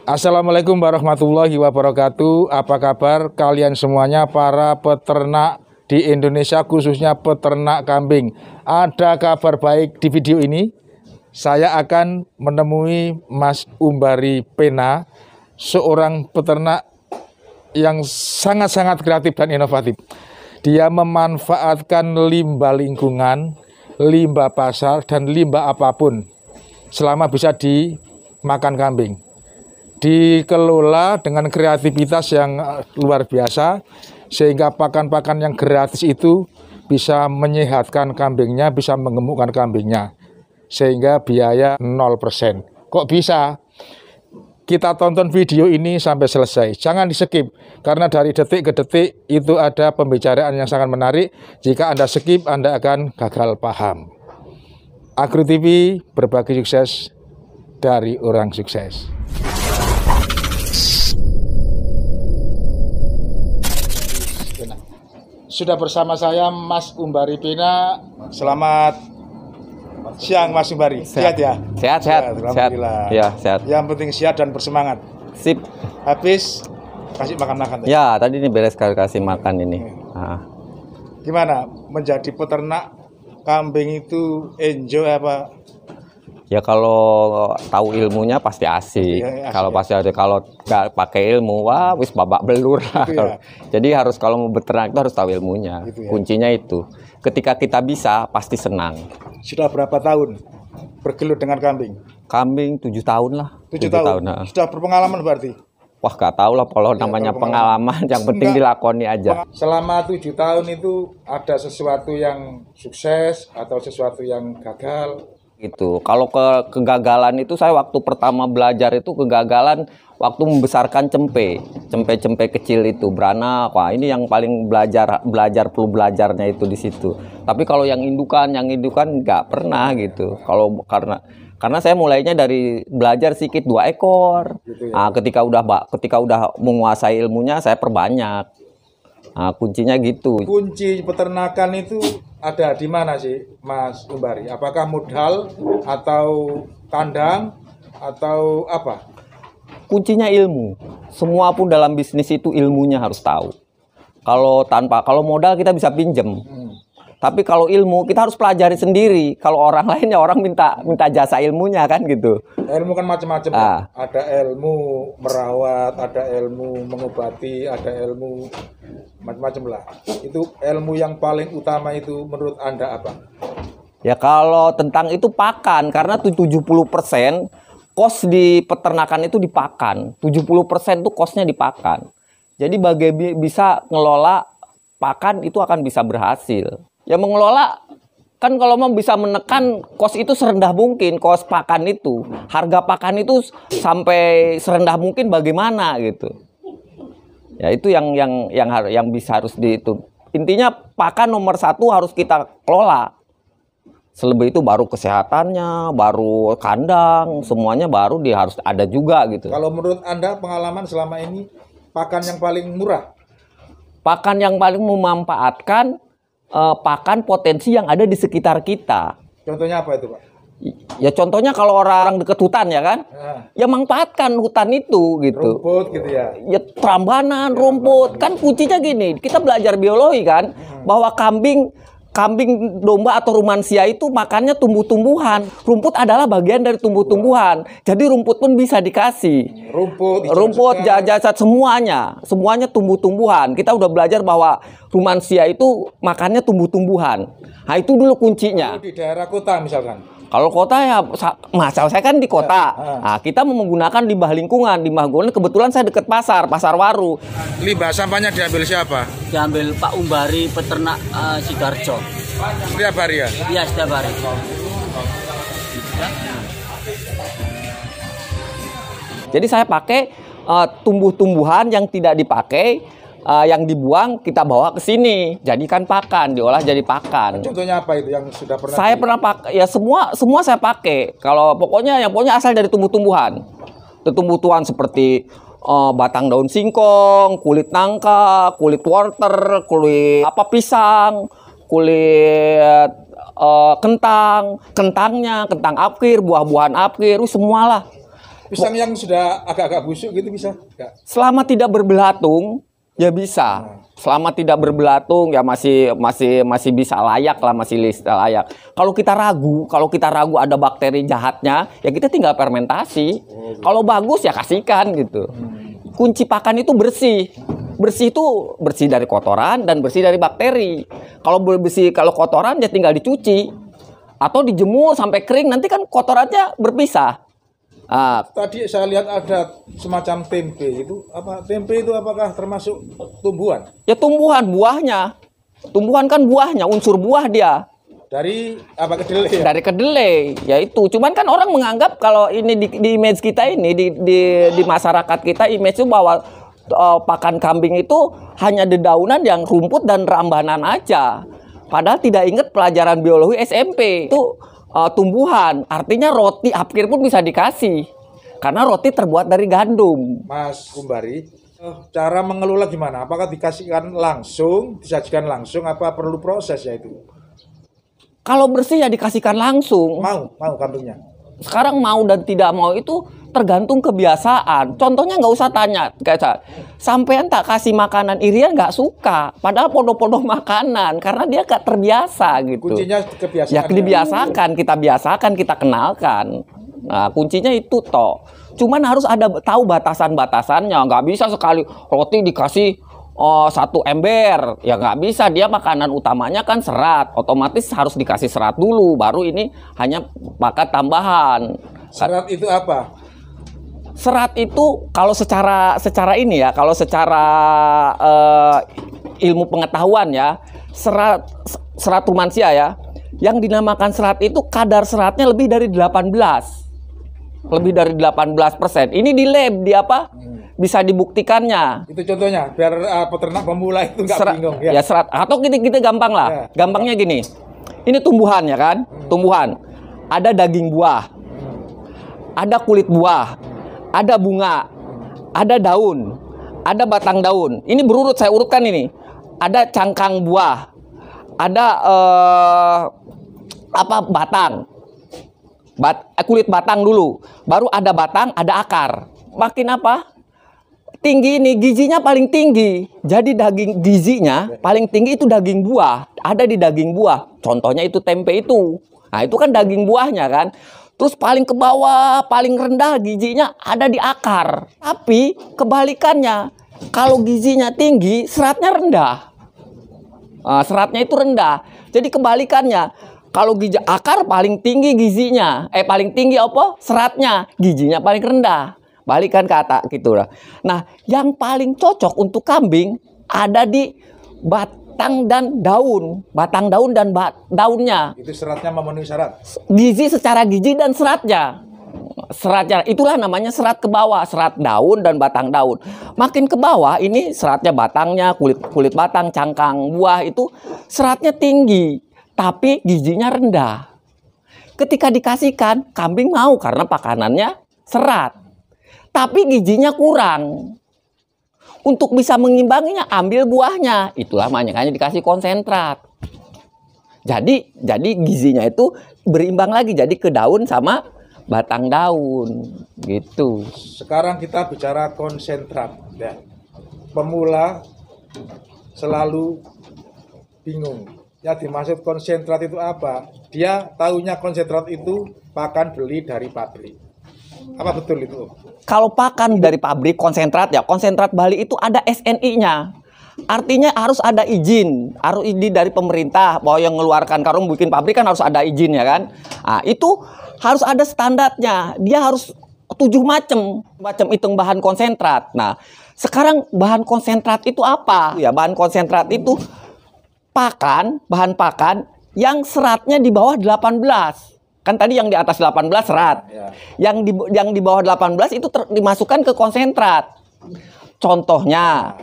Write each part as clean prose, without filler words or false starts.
Assalamualaikum warahmatullahi wabarakatuh. Apa kabar kalian semuanya para peternak di Indonesia, khususnya peternak kambing? Ada kabar baik di video ini. Saya akan menemui Mas Umbari Pena, seorang peternak yang sangat-sangat kreatif dan inovatif. Dia memanfaatkan limbah lingkungan, limbah pasar, dan limbah apapun selama bisa dimakan kambing. Dikelola dengan kreativitas yang luar biasa, sehingga pakan-pakan yang gratis itu bisa menyehatkan kambingnya, bisa menggemukkan kambingnya, sehingga biaya 0%. Kok bisa? Kita tonton video ini sampai selesai, jangan di skip, karena dari detik ke detik itu ada pembicaraan yang sangat menarik. Jika Anda skip, Anda akan gagal paham. Agro TV, berbagi sukses dari orang sukses. Sudah bersama saya Mas Umbari Pena. Selamat siang Mas Umbari. Sehat ya? Sehat. Alhamdulillah. Ya, sehat. Yang penting sehat dan bersemangat. Sip. Habis kasih makan-makan tadi. Ya, tadi ini beres kasih makan ini. Nah. Gimana menjadi peternak kambing itu enjoy apa? Ya kalau tahu ilmunya pasti asik. Ya, kalau pasti ada, kalau nggak pakai ilmu, wah wis babak belur lah. Gitu ya? Jadi harus kalau mau beternak itu harus tahu ilmunya. Gitu ya? Kuncinya itu. Ketika kita bisa, pasti senang. Sudah berapa tahun bergelut dengan kambing? Kambing 7 tahun lah. 7 tahun. Nah. Sudah berpengalaman berarti? Wah nggak tahu lah kalau namanya pengalaman. Yang penting dilakoni aja. Selama 7 tahun itu ada sesuatu yang sukses atau sesuatu yang gagal? Gitu. Kalau kegagalan itu, saya waktu pertama belajar itu kegagalan waktu membesarkan cempe kecil itu beranak. Wah, ini yang paling belajar perlu belajarnya itu di situ. Tapi kalau yang indukan nggak pernah gitu. Kalau karena saya mulainya dari belajar sedikit 2 ekor. Gitu ya? Nah, ketika udah menguasai ilmunya, saya perbanyak. Nah, kuncinya gitu. Kunci peternakan itu ada di mana sih, Mas Umbari? Apakah modal atau kandang atau apa? Kuncinya ilmu. Semua pun dalam bisnis itu ilmunya harus tahu. Kalau modal kita bisa pinjem. Tapi kalau ilmu kita harus pelajari sendiri. Kalau orang lain ya orang minta jasa ilmunya kan gitu. Ilmu kan macam-macam. Ada ilmu merawat, ada ilmu mengobati, ada ilmu macam-macam lah. Itu ilmu yang paling utama itu menurut Anda apa? Ya kalau tentang itu pakan, karena 70% kos di peternakan itu di pakan. 70% itu kosnya di pakan. Jadi bisa ngelola pakan itu akan bisa berhasil. Ya mengelola kan kalau mau bisa menekan kos itu serendah mungkin, kos pakan itu, harga pakan itu sampai serendah mungkin bagaimana gitu. Ya itu yang harus itu. Intinya pakan nomor 1 harus kita kelola. Selebih itu baru kesehatannya, baru kandang, semuanya baru harus ada juga gitu. Kalau menurut Anda pengalaman selama ini pakan yang paling murah? Pakan yang paling memanfaatkan pakan potensi yang ada di sekitar kita. Contohnya apa itu, Pak? Ya contohnya kalau orang deket hutan ya kan, ya manfaatkan hutan itu gitu. Rumput gitu ya? Ya terambanan, rumput. Kan kuncinya gini, kita belajar biologi kan, bahwa kambing, domba atau rumansia itu makannya tumbuh-tumbuhan. Rumput adalah bagian dari tumbuh-tumbuhan. Jadi rumput pun bisa dikasih. Rumput, jasad semuanya tumbuh-tumbuhan. Kita udah belajar bahwa rumansia itu makannya tumbuh-tumbuhan. Nah itu dulu kuncinya. Di daerah kota misalkan? Kalau kota ya, masal saya kan di kota. Nah, kita menggunakan limbah lingkungan. Limbah lingkungan kebetulan saya dekat pasar Waru. Limbah sampahnya diambil siapa? Diambil Pak Umbari peternak Sidoarjo. Setiap hari ya? Iya, setiap hari. Jadi saya pakai tumbuh-tumbuhan yang tidak dipakai, yang dibuang kita bawa ke sini, jadikan pakan, diolah jadi pakan. Contohnya apa itu yang sudah pernah? Saya pernah pakai, ya semua saya pakai. Kalau pokoknya asal dari tumbuh-tumbuhan. Tumbuh-tumbuhan seperti batang daun singkong, kulit nangka, kulit wortel, kulit pisang, kulit kentang, kentang apkir, buah-buahan apkir, semualah. Pisang yang sudah agak-agak busuk gitu bisa nggak? Selama tidak berbelatung ya bisa. Selama tidak berbelatung ya masih bisa layak lah, masih layak. Kalau kita ragu ada bakteri jahatnya, ya kita tinggal fermentasi. Kalau bagus ya kasihkan gitu. Kunci pakan itu bersih. Bersih itu bersih dari kotoran dan bersih dari bakteri. Kalau kotoran ya tinggal dicuci atau dijemur sampai kering, nanti kan kotorannya berpisah. Tadi saya lihat ada semacam tempe itu apa? Tempe itu apakah termasuk tumbuhan? Ya tumbuhan, buahnya. Tumbuhan kan buahnya, unsur buah dia. Dari apa, kedelai ya? Dari kedelai, ya itu. Cuman kan orang menganggap kalau ini di image kita ini di masyarakat kita, image itu bahwa pakan kambing itu hanya dedaunan yang rumput dan rambanan aja. Padahal tidak ingat pelajaran biologi SMP itu tumbuhan, artinya roti apkir pun bisa dikasih karena roti terbuat dari gandum. Mas Kumbari, cara mengelola gimana? Apakah dikasihkan langsung, disajikan langsung, apa perlu proses ya itu? Kalau bersih ya dikasihkan langsung. Mau kambingnya. Sekarang mau dan tidak mau itu tergantung kebiasaan. Contohnya nggak usah tanya, kayak sampean tak kasih makanan irian nggak suka, padahal podo-podo makanan karena dia nggak terbiasa gitu. Kuncinya kebiasaan. Ya dibiasakan, kita kenalkan. Nah kuncinya itu toh. Cuman harus ada tahu batasan-batasannya. Nggak bisa sekali roti dikasih 1 ember, ya nggak bisa. Dia makanan utamanya kan serat, otomatis harus dikasih serat dulu, baru ini hanya pakan tambahan. Serat itu apa? Serat itu kalau secara ini ya, kalau secara ilmu pengetahuan ya, serat rumansia ya, yang dinamakan serat itu kadar seratnya lebih dari 18%. Ini di lab, di apa? Bisa dibuktikannya. Itu contohnya biar peternak pemula itu nggak bingung ya. Ya serat, atau kita gampang lah. Ya. Gampangnya gini. Ini tumbuhan ya kan? Tumbuhan. Ada daging buah. Ada kulit buah. Ada bunga. Ada daun. Ada batang daun. Ini berurut, saya urutkan ini. Ada cangkang buah. Ada batang. Kulit batang dulu. Baru ada batang, ada akar. Makin apa? Tinggi ini, gizinya paling tinggi. Jadi daging gizinya paling tinggi itu daging buah. Ada di daging buah. Contohnya itu tempe itu. Nah itu kan daging buahnya kan. Terus paling ke bawah, paling rendah gizinya ada di akar. Tapi kebalikannya, kalau gizinya tinggi, seratnya rendah. Seratnya itu rendah. Jadi kebalikannya, kalau gizi akar paling tinggi gizinya. Paling tinggi apa? Seratnya. Gizinya paling rendah. Balikan kata gitu lah. Nah, yang paling cocok untuk kambing ada di batang dan daun. Batang daun dan daunnya. Itu seratnya memenuhi syarat. Gizi secara gizi dan seratnya. Seratnya itulah namanya serat ke bawah, serat daun dan batang daun. Makin ke bawah ini seratnya batangnya, kulit batang, cangkang buah itu seratnya tinggi, tapi gizinya rendah. Ketika dikasihkan, kambing mau karena pakanannya serat. Tapi gizinya kurang. Untuk bisa mengimbanginya, ambil buahnya. Itulah makanya dikasih konsentrat. Jadi gizinya itu berimbang lagi. Jadi ke daun sama batang daun. Gitu. Sekarang kita bicara konsentrat. Ya. Pemula selalu bingung. Ya dimaksud konsentrat itu apa? Dia tahunya konsentrat itu pakan beli dari pabrik. Apa betul itu? Kalau pakan dari pabrik konsentrat ya, konsentrat Bali itu ada SNI-nya. Artinya harus ada izin dari pemerintah bahwa yang mengeluarkan, kalau bikin pabrik kan harus ada izin ya kan. Nah, itu harus ada standarnya. Dia harus 7 macam hitung bahan konsentrat. Nah, sekarang bahan konsentrat itu apa? Ya, bahan konsentrat itu bahan pakan yang seratnya di bawah 18. Kan tadi yang di atas 18 serat. Ya. Yang di bawah 18 itu dimasukkan ke konsentrat. Contohnya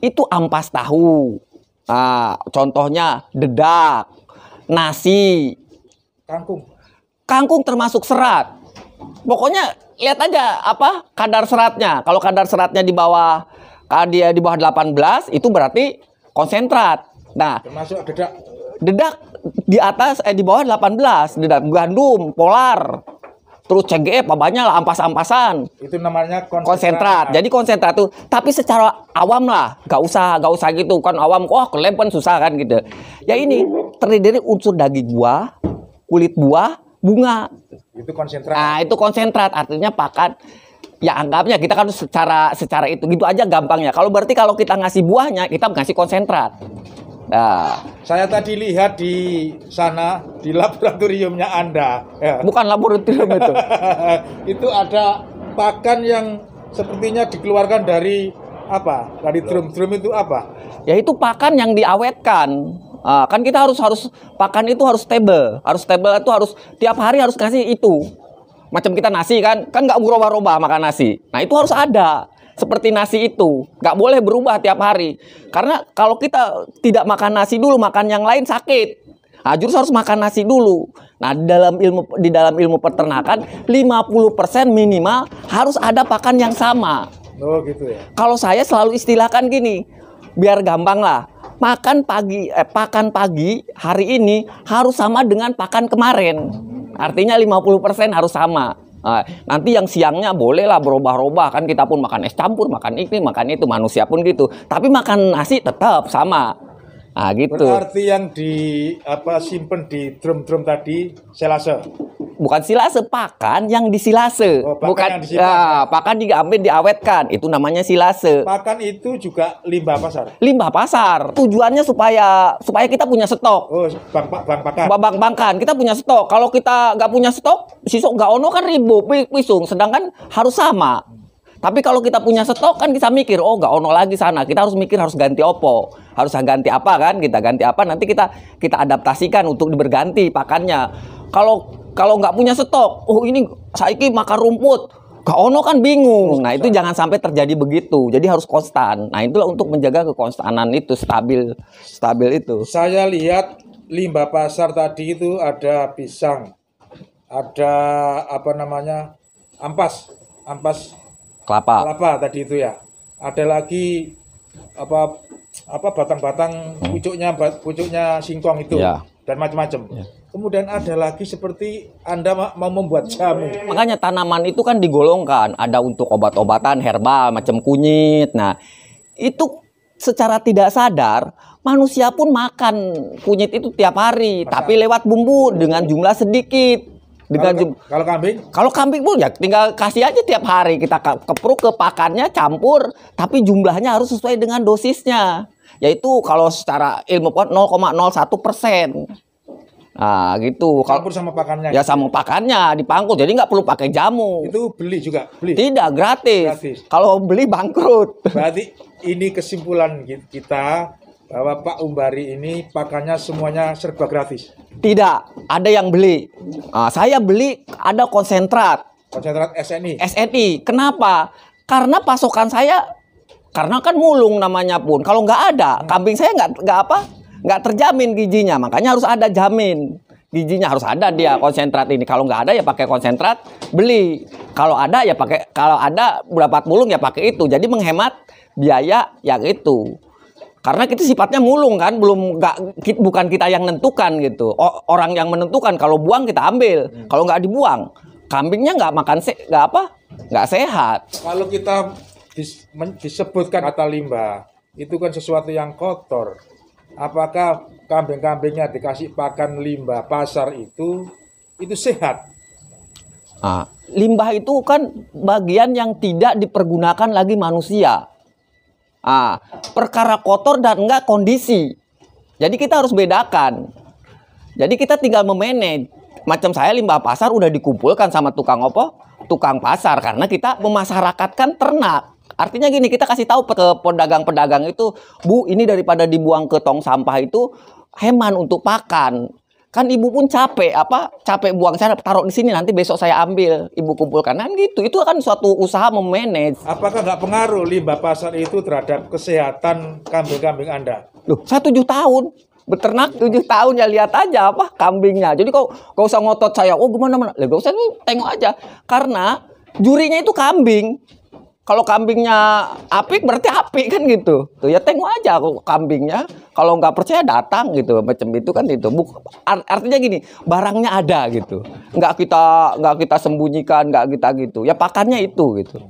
itu ampas tahu. Nah, contohnya dedak, nasi, kangkung termasuk serat. Pokoknya lihat aja kadar seratnya. Kalau kadar seratnya di bawah 18 itu berarti konsentrat. Nah, termasuk dedak di atas di bawah 18, dedak gandum, polar. terus CGE apa banyak lah, ampas-ampasan. Itu namanya Konsentrat. Jadi konsentrat tuh, tapi secara awam lah, gak usah gitu kan awam. Wah, kelem kan susah kan gitu. Ya ini terdiri dari unsur daging buah, kulit buah, bunga. Itu konsentrat. Nah, itu konsentrat, artinya pakan. Ya anggapnya kita kan secara itu gitu aja gampangnya. Kalau kita ngasih buahnya, kita ngasih konsentrat. Nah, saya tadi lihat di sana di laboratoriumnya Anda. Ya. bukan laboratorium itu. Itu ada pakan yang sepertinya dikeluarkan dari apa? Dari drum-drum itu apa? Ya itu pakan yang diawetkan. Kan kita harus pakan itu harus stable itu harus tiap hari harus kasih itu. Macam kita nasi kan nggak berubah-ubah makan nasi. Nah itu harus ada. Seperti nasi itu, nggak boleh berubah tiap hari. Karena kalau kita tidak makan nasi dulu, makan yang lain sakit. Nah, justru harus makan nasi dulu. Nah, di dalam ilmu peternakan, 50% minimal harus ada pakan yang sama. Oh, gitu ya. Kalau saya selalu istilahkan gini, biar gampang lah. Pakan pagi hari ini harus sama dengan pakan kemarin. Artinya 50% harus sama. Nah, nanti yang siangnya bolehlah berubah-ubah kan, kita pun makan es campur, makan ini, makan itu, manusia pun gitu. Tapi makan nasi tetap sama. Nah, gitu. Berarti yang simpen di drum-drum tadi silase. Bukan silase, pakan yang disilase. Oh, pakan bukan yang disimpan. pakan diambil diawetkan. Itu namanya silase. Pakan itu juga limbah pasar. Limbah pasar. Tujuannya supaya kita punya stok. Oh, bang pakan. Bangkan kita punya stok. Kalau kita nggak punya stok, sisok nggak ono kan ribu pisung. Sedangkan harus sama. Tapi kalau kita punya stok kan bisa mikir, oh nggak ono lagi sana. Kita harus mikir harus ganti opo, harus ganti apa kan? Kita ganti apa? Nanti kita adaptasikan untuk berganti pakannya. Kalau nggak punya stok, oh ini saiki makan rumput, nggak ono kan bingung. Nah itu jangan sampai terjadi begitu. Jadi harus konstan. Nah itulah untuk menjaga kekonstanan itu stabil itu. Saya lihat limbah pasar tadi itu ada pisang, ada ampas Kelapa tadi itu ya. Ada lagi batang-batang pucuknya singkong itu ya. Dan macam-macam. Ya. Kemudian ada lagi seperti Anda mau membuat jamu. Makanya tanaman itu kan digolongkan, ada untuk obat-obatan herbal macam kunyit. Nah, itu secara tidak sadar manusia pun makan kunyit itu tiap hari, tapi lewat bumbu dengan jumlah sedikit. Kalau kambing pun ya tinggal kasih aja tiap hari, kita kepruk ke pakannya, campur, tapi jumlahnya harus sesuai dengan dosisnya, yaitu kalau secara ilmu 0,01%. Nah gitu. Campur sama pakannya. Ya sama pakannya dipangkut, jadi nggak perlu pakai jamu. Itu beli juga? Tidak, gratis. Kalau beli bangkrut. Berarti ini kesimpulan kita bahwa Pak Umbari ini pakannya semuanya serba gratis. Tidak, ada yang beli. Nah, saya beli ada konsentrat. Konsentrat SNI. SNI. Kenapa? Karena pasokan saya, karena kan mulung namanya pun. Kalau nggak ada, kambing saya nggak terjamin gizinya. Makanya harus ada jamin. Gizinya harus ada dia konsentrat ini. Kalau nggak ada ya pakai konsentrat, beli. Kalau ada ya pakai. Kalau ada berapa mulung ya pakai itu. Jadi menghemat biaya yang itu. Karena kita sifatnya mulung kan, bukan kita yang menentukan gitu. Orang yang menentukan, kalau buang kita ambil, kalau nggak dibuang, kambingnya nggak sehat. Kalau kita disebutkan kata limbah, itu kan sesuatu yang kotor. Apakah kambing-kambingnya dikasih pakan limbah pasar itu sehat? Nah, limbah itu kan bagian yang tidak dipergunakan lagi manusia. Perkara kotor dan enggak kondisi. Jadi kita harus bedakan. Jadi kita tinggal memanage. Macam saya limbah pasar udah dikumpulkan sama tukang pasar karena kita memasyarakatkan ternak. Artinya gini, kita kasih tahu ke pedagang-pedagang itu, Bu, ini daripada dibuang ke tong sampah itu hemat untuk pakan. Kan ibu pun capek buang, saya taruh di sini, nanti besok saya ambil, ibu kumpulkan kan gitu. Itu kan suatu usaha memanage. Apakah nggak pengaruh limbah pasar itu terhadap kesehatan kambing-kambing Anda? Loh, saya 7 tahun beternak, 7 tahun ya, lihat aja kambingnya. Jadi kau usah ngotot saya, oh gimana, gak usah, tengok aja. Karena jurinya itu kambing. Kalau kambingnya apik berarti apik kan gitu. Tuh ya tengok aja kok kambingnya. Kalau nggak percaya datang gitu, macam itu kan itu. Artinya gini, barangnya ada gitu. Nggak kita sembunyikan, nggak kita gitu. Ya pakannya itu gitu.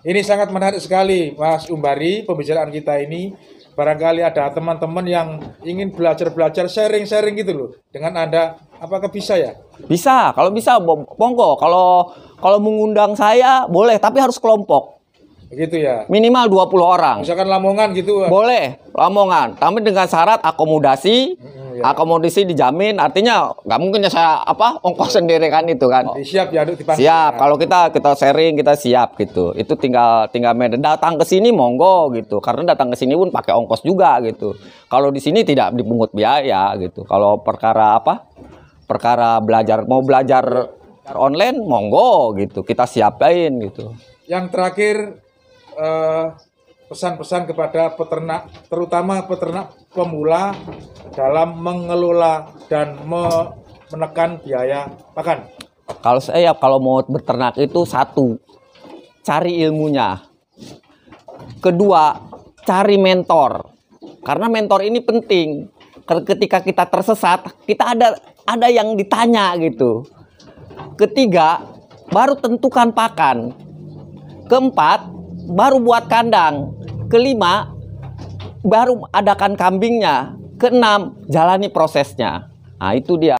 Ini sangat menarik sekali, Mas Umbari, pembicaraan kita ini. Barangkali ada teman-teman yang ingin belajar sharing-sharing gitu loh dengan Anda. Apakah bisa ya? Bisa, kalau bisa monggo. Kalau mengundang saya boleh, tapi harus kelompok. Begitu ya. Minimal 20 orang. Misalkan Lamongan gitu. Boleh, Lamongan. Tapi dengan syarat akomodasi. Ya. Akomodasi dijamin, artinya nggak mungkin ya saya ongkos sendiri kan itu kan. Siap ya, dipanggil. Siap. Kalau kita sharing, kita siap gitu. Itu tinggal datang ke sini monggo gitu. Karena datang ke sini pun pakai ongkos juga gitu. Kalau di sini tidak dipungut biaya gitu. Kalau perkara mau belajar online monggo gitu. Kita siapin gitu. Yang terakhir pesan-pesan kepada peternak, terutama peternak pemula dalam mengelola dan menekan biaya pakan. Kalau mau beternak itu satu, cari ilmunya. Kedua, cari mentor. Karena mentor ini penting. Ketika kita tersesat, kita ada yang ditanya gitu. Ketiga, baru tentukan pakan. Keempat, baru buat kandang. Kelima, baru adakan kambingnya. Keenam, jalani prosesnya. Nah, itu dia.